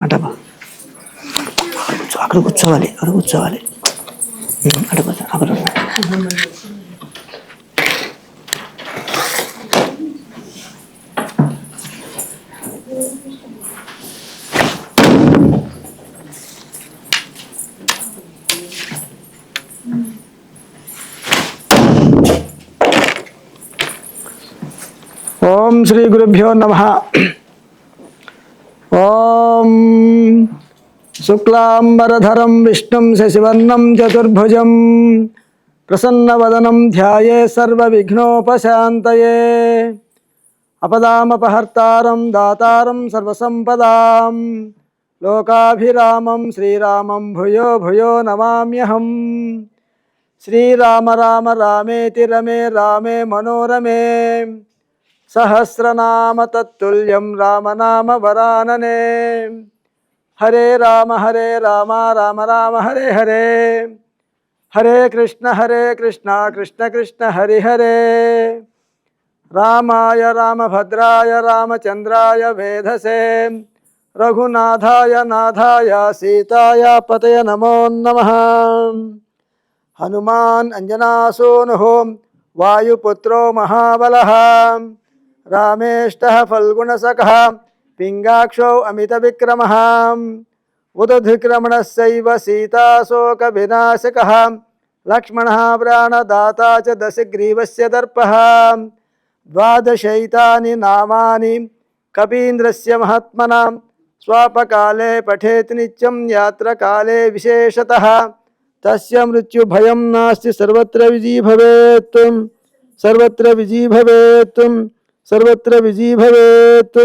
అంటమ్మా అక్కడ కూర్చోవాలి అక్కడ కూర్చోవాలి అక్కడ కూర్చో అక్కడ ఓం శ్రీ గురుభ్యో నమః. ఓం శుక్లాంబరధరం విష్ణుం శశివర్ణం చతుర్భుజం ప్రసన్నవదనం ధ్యాయే సర్వవిఘ్నోపశాంతయే అపదామపహర్తారం దాతారం సర్వసంపదాం లోకాభిరామం శ్రీరామం భూయో భూయో నమామ్యహం. శ్రీరామ రామ రామేతి రమే రామే మనోరమే సహస్రనామ తత్తుల్యం రామనామ వరాననే. హరే రామ రామ రామ హరే హరే హరే కృష్ణ కృష్ణ కృష్ణ హరి హరే. రామాయ రామభద్రాయ రామచంద్రాయ వేధసే రఘునాథాయ నాథాయ సీతాయ పతయ నమో నమః. హనుమాన్ అంజనాసూనుః వాయుపుత్రో మహాబలః రామేష్టః ఫల్గుణసఖः పింగాక్షో అమితవిక్రమः ఉదధిక్రమణస్యైవ సీతాశోకవినాశకः లక్ష్మణः ప్రాణదాతా చ దశగ్రీవస్య దర్పः. ద్వాదశైతాని నామాని కపీంద్రస్య మహాత్మనా స్వాపకాలే పఠేత్ నిత్యం యాత్రకాలే విశేషతః తస్య మృత్యుభయం నాస్తి సర్వత్ర విజయీ భవేత్ సర్వత్ర విజయీ భవేత్ సర్వత్ర విజయీ భవేత్.